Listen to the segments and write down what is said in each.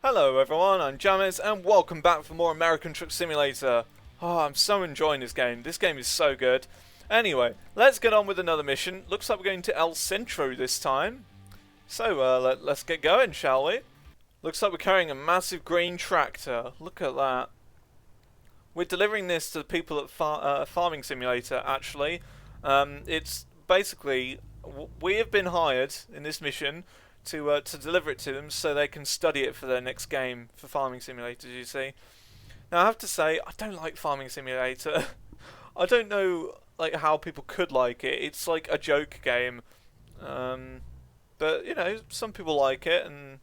Hello everyone, I'm JamEz and welcome back for more American Truck Simulator. Oh, I'm so enjoying this game. This game is so good. Anyway, let's get on with another mission. Looks like we're going to El Centro this time. So, let's get going, shall we? Looks like we're carrying a massive green tractor. Look at that. We're delivering this to the people at Farming Simulator, actually. It's basically, we have been hired in this mission to deliver it to them so they can study it for their next game for Farming Simulator, you see. Now I have to say, I don't like Farming Simulator. I don't know like how people could like it. It's like a joke game. But, you know, some people like it and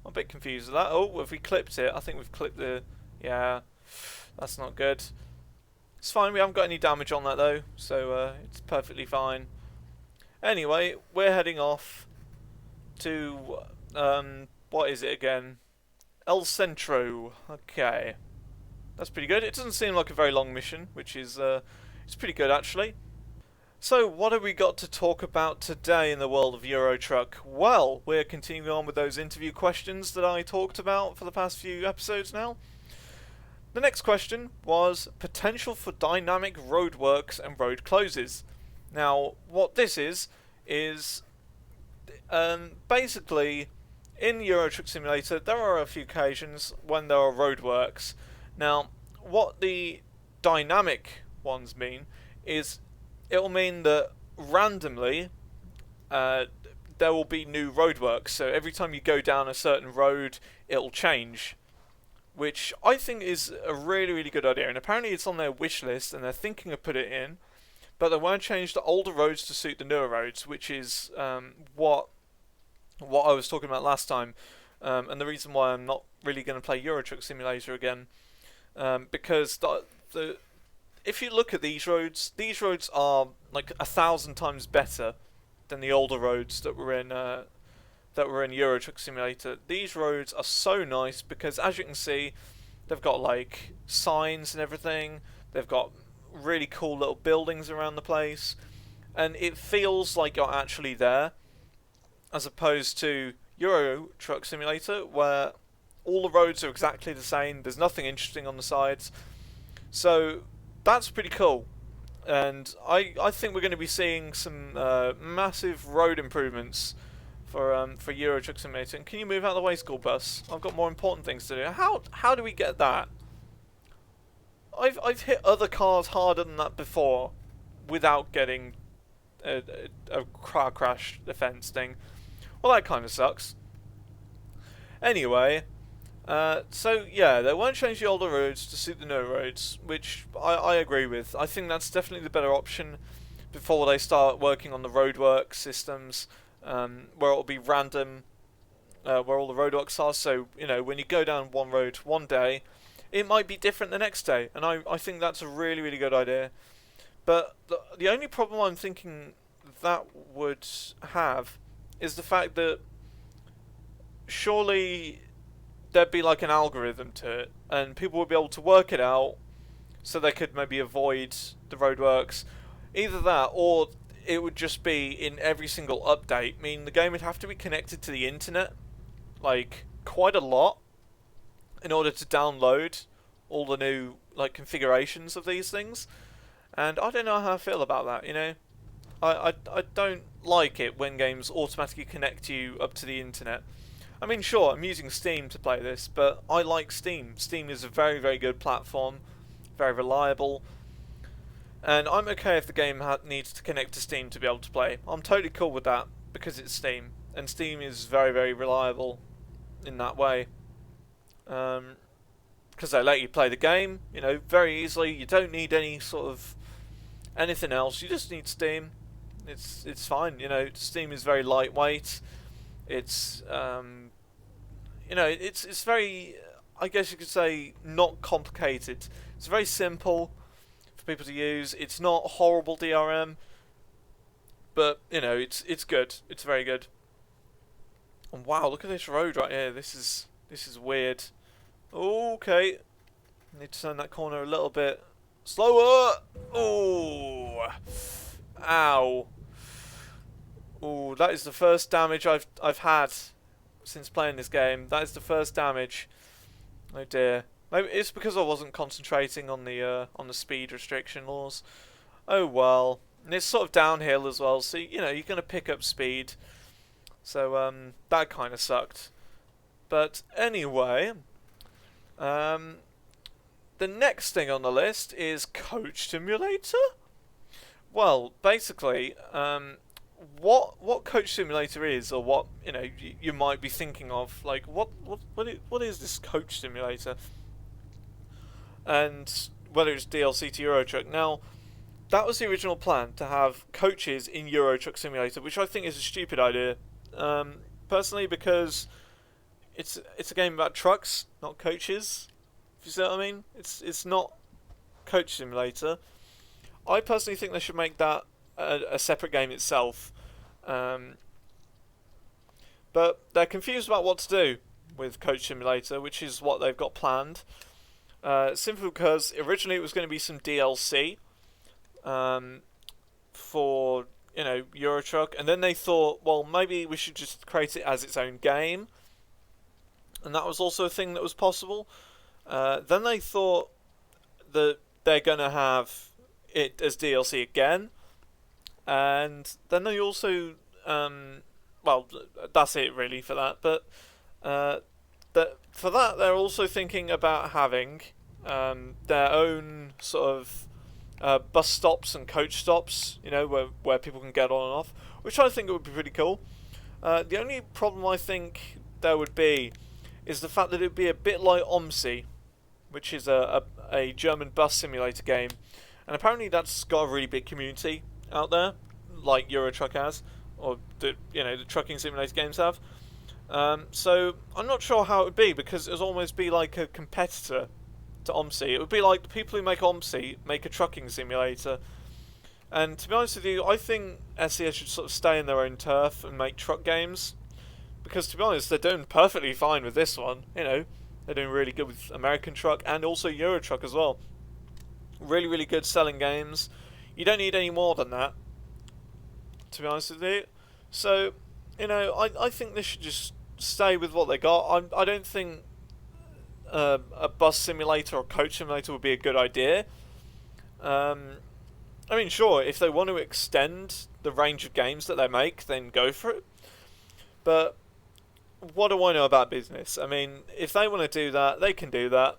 I'm a bit confused with that. Oh, have we clipped it? I think we've clipped the... Yeah, that's not good. It's fine, we haven't got any damage on that though, so it's perfectly fine. Anyway, we're heading off to what is it again? El Centro. Okay, that's pretty good. It doesn't seem like a very long mission, which is it's pretty good actually. So what have we got to talk about today in the world of Euro Truck? Well, we're continuing on with those interview questions that I talked about for the past few episodes now. The next question was potential for dynamic roadworks and road closes. Now, what this is basically, in Euro Truck Simulator, there are a few occasions when there are roadworks. Now, what the dynamic ones mean is it will mean that randomly there will be new roadworks. So every time you go down a certain road, it'll change, which I think is a really, really good idea. And apparently it's on their wish list and they're thinking of putting it in, but they won't change the older roads to suit the newer roads, which is what I was talking about last time, and the reason why I'm not really going to play Euro Truck Simulator again, because if you look at these roads are like 1,000 times better than the older roads that were in Euro Truck Simulator. These roads are so nice because, as you can see, they've got like signs and everything. They've got really cool little buildings around the place, and it feels like you're actually there, as opposed to Euro Truck Simulator, where all the roads are exactly the same. There's nothing interesting on the sides, so that's pretty cool. And I think we're going to be seeing some massive road improvements for Euro Truck Simulator. And can you move out of the way, school bus? I've got more important things to do. How do we get that? I've hit other cars harder than that before, without getting a car crash defense thing. Well, that kind of sucks. Anyway, so yeah, they won't change the older roads to suit the newer roads, which I agree with. I think that's definitely the better option before they start working on the roadwork systems, where it'll be random, where all the roadworks are. So, you know, when you go down one road one day, it might be different the next day, and I think that's a really, really good idea. But the only problem I'm thinking that would have is the fact that surely there'd be like an algorithm to it, and people would be able to work it out so they could maybe avoid the roadworks. Either that, or it would just be in every single update, meaning the game would have to be connected to the internet, like, quite a lot, in order to download all the new like configurations of these things. And I don't know how I feel about that, you know. I don't like it when games automatically connect you up to the internet. I mean, sure, I'm using Steam to play this, but I like Steam. Steam is a very, very good platform, very reliable, and I'm okay if the game needs to connect to Steam to be able to play. I'm totally cool with that, because it's Steam, and Steam is very, very reliable in that way. Because they let you play the game, you know, very easily. You don't need any sort of anything else. You just need Steam. It's fine. You know, Steam is very lightweight. It's you know, it's very, I guess you could say, not complicated. It's very simple for people to use. It's not horrible DRM, but you know, it's good. It's very good. And wow, look at this road right here. This is weird. Okay, need to turn that corner a little bit slower. Oh, ow. Oh, that is the first damage I've had since playing this game. That is the first damage. Oh dear. Maybe it's because I wasn't concentrating on the speed restriction laws. Oh well. And it's sort of downhill as well, so you know you're gonna pick up speed. So that kind of sucked. But anyway, the next thing on the list is Coach Simulator. Well, basically, what Coach Simulator is, or what you might be thinking of, like what is this Coach Simulator, and whether it's DLC to Euro Truck. Now, that was the original plan, to have coaches in Euro Truck Simulator, which I think is a stupid idea, personally, because it's a game about trucks, not coaches. If you see what I mean, it's not Coach Simulator. I personally think they should make that a separate game itself. But they're confused about what to do with Coach Simulator, which is what they've got planned. Simply because originally it was going to be some DLC for Euro Truck, and then they thought, well, maybe we should just create it as its own game, and that was also a thing that was possible. Then they thought that they're going to have it as DLC again, and then they also well, that's it really for that. But for that they're also thinking about having their own sort of bus stops and coach stops, where people can get on and off, which I think would be pretty cool. The only problem I think there would be is the fact that it would be a bit like OMSI, which is a German bus simulator game. And apparently that's got a really big community out there, like Euro Truck has, or the trucking simulator games have. So I'm not sure how it would be, because it would almost be like a competitor to OMSI. It would be like the people who make OMSI make a trucking simulator. And to be honest with you, I think SES should sort of stay in their own turf and make truck games, because to be honest, they're doing perfectly fine with this one. They're doing really good with American Truck and also Euro Truck as well. Really, really good selling games. You don't need any more than that, to be honest with you. So, I think they should just stay with what they got. I don't think a bus simulator or coach simulator would be a good idea. I mean, sure, if they want to extend the range of games that they make, then go for it. But what do I know about business? I mean, if they want to do that, they can do that.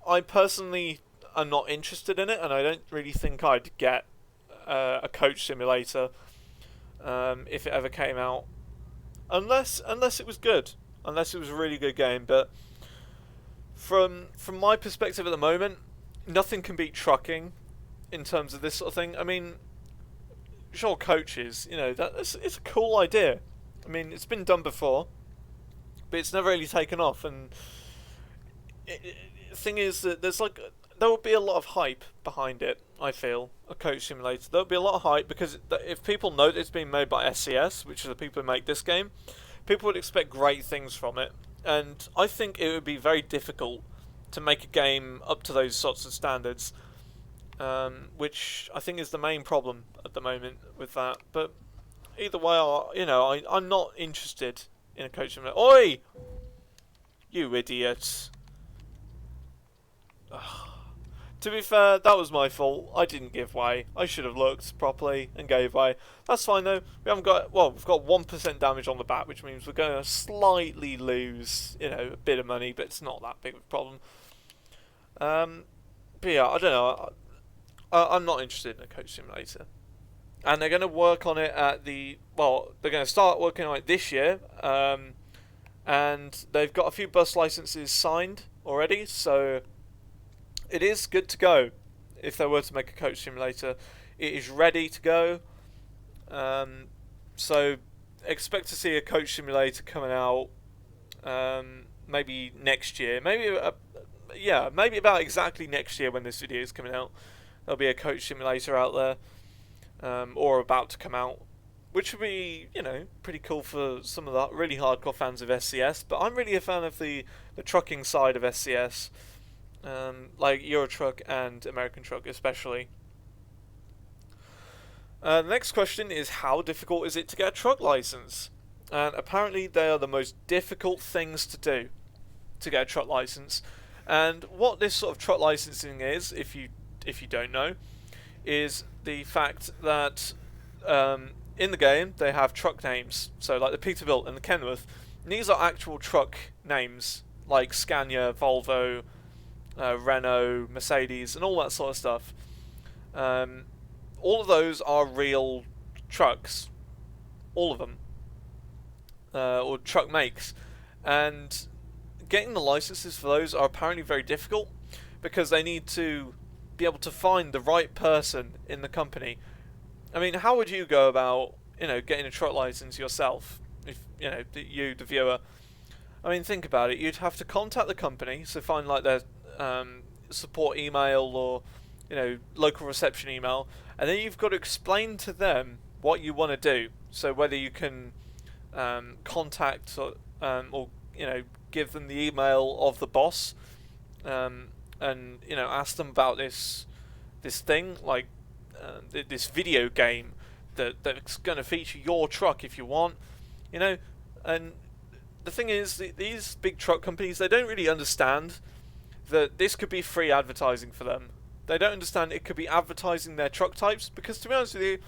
I personally am not interested in it, and I don't really think I'd get a coach simulator if it ever came out, unless it was good, unless it was a really good game. But from my perspective at the moment, nothing can beat trucking in terms of this sort of thing. I mean, sure, coaches, it's a cool idea. I mean, it's been done before, but it's never really taken off. And the thing is that there will be a lot of hype behind it. I feel a coach simulator. There will be a lot of hype, because if people know that it's being made by SES, which are the people who make this game, people would expect great things from it. And I think it would be very difficult to make a game up to those sorts of standards, which I think is the main problem at the moment with that. But either way, I'm not interested in a coach simulator. Oi! You idiot. To be fair, that was my fault. I didn't give way. I should have looked properly and gave way. That's fine though. We've got 1% damage on the bat, which means we're going to slightly lose, a bit of money, but it's not that big of a problem. But yeah, I don't know. I'm not interested in a coach simulator. And they're going to work on it they're going to start working on it this year. And they've got a few bus licenses signed already, so it is good to go. If they were to make a coach simulator, it is ready to go. So expect to see a coach simulator coming out maybe next year. Maybe about exactly next year when this video is coming out. There'll be a coach simulator out there, or about to come out, which would be, pretty cool for some of the really hardcore fans of SCS. But I'm really a fan of the trucking side of SCS. Like Euro Truck and American Truck especially. The next question is, how difficult is it to get a truck license? and apparently they are the most difficult things to do to get a truck license. And what this sort of truck licensing is, if you don't know, is the fact that in the game they have truck names. So like the Peterbilt and the Kenworth, and these are actual truck names like Scania, Volvo, Renault, Mercedes, and all that sort of stuff. All of those are real trucks, all of them, or truck makes, and getting the licenses for those are apparently very difficult because they need to be able to find the right person in the company. I mean, how would you go about, getting a truck license yourself? If you, the viewer. I mean, think about it. You'd have to contact the company, so find like their support email or local reception email, and then you've got to explain to them what you want to do. So whether you can contact or give them the email of the boss, and ask them about this thing, like this video game that's going to feature your truck if you want, and the thing is, these big truck companies, they don't really understand that this could be free advertising for them. They don't understand it could be advertising their truck types, because to be honest with you,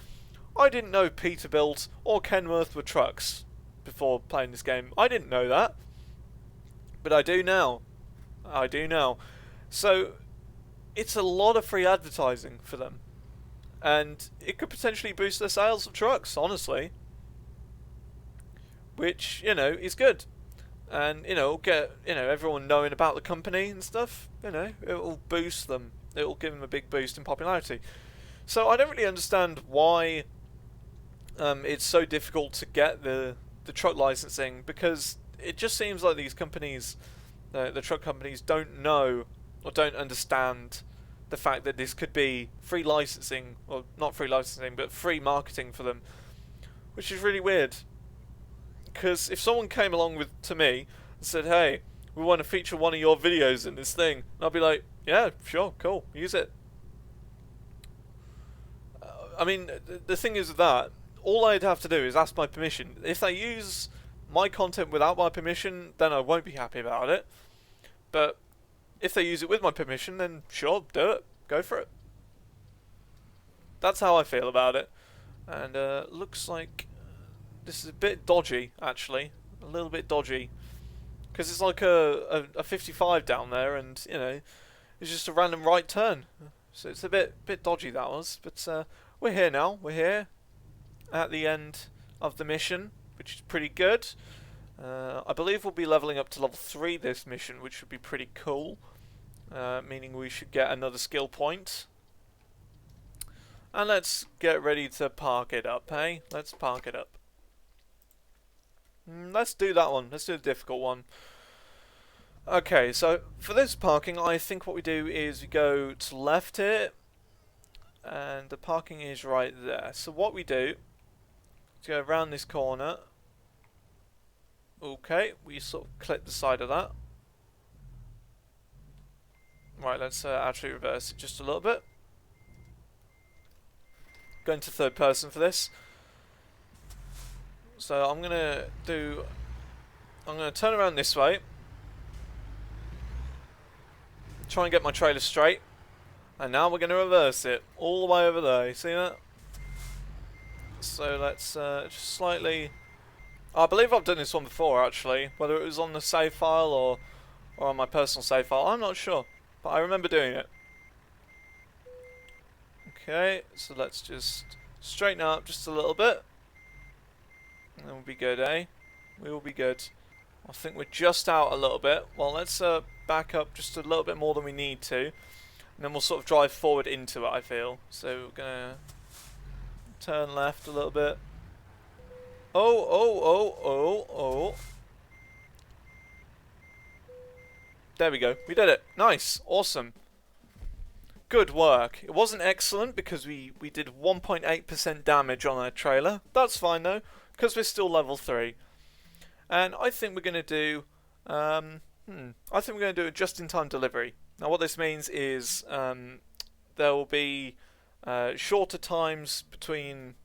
I didn't know Peterbilt or Kenworth were trucks before playing this game. I didn't know that, but I do now. So it's a lot of free advertising for them, and it could potentially boost their sales of trucks, honestly, which is good, and it'll get everyone knowing about the company and stuff. It'll boost them. It'll give them a big boost in popularity. So I don't really understand why it's so difficult to get the truck licensing, because it just seems like these companies, the truck companies, don't know or don't understand the fact that this could be free licensing, or not free licensing, but free marketing for them, which is really weird. Because if someone came along to me and said, "Hey, we want to feature one of your videos in this thing," I'll be like, "Yeah, sure, cool, use it." I mean, the thing is with that, all I'd have to do is ask my permission. If they use my content without my permission, then I won't be happy about it. But if they use it with my permission, then sure, do it. Go for it. That's how I feel about it. And looks like this is a bit dodgy, actually. A little bit dodgy. Because it's like a 55 down there, and, it's just a random right turn. So it's a bit dodgy, that was. But we're here now. We're here at the end of the mission, which is pretty good. I believe we'll be leveling up to level 3 this mission, which would be pretty cool. Meaning we should get another skill point. And let's get ready to park it up, hey? Let's park it up. Let's do that one. Let's do the difficult one. Okay, so for this parking, I think what we do is we go to left here, and the parking is right there. So what we do is go around this corner. Okay, we sort of clip the side of that. Right, let's actually reverse it just a little bit. Go into third person for this. So I'm gonna turn around this way. Try and get my trailer straight. And now we're gonna reverse it all the way over there. You see that? So let's just slightly. I believe I've done this one before, actually. Whether it was on the save file or on my personal save file, I'm not sure. But I remember doing it. Okay, so let's just straighten up just a little bit. And then we'll be good, eh? We will be good. I think we're just out a little bit. Well, let's back up just a little bit more than we need to. And then we'll sort of drive forward into it, I feel. So we're going to turn left a little bit. Oh. There we go. We did it. Nice. Awesome. Good work. It wasn't excellent because we did 1.8% damage on our trailer. That's fine though, because we're still level 3. And I think we're going to do a just-in-time delivery. Now what this means is there will be shorter times between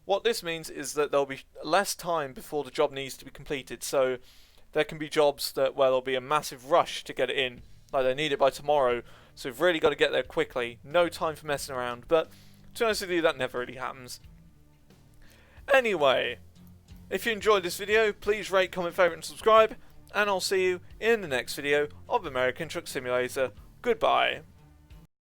What this means is that there'll be less time before the job needs to be completed, so there can be jobs where there'll be a massive rush to get it in, like they need it by tomorrow, so we've really got to get there quickly, no time for messing around, but to be honest with you, that never really happens. Anyway, if you enjoyed this video, please rate, comment, favourite and subscribe, and I'll see you in the next video of American Truck Simulator. Goodbye.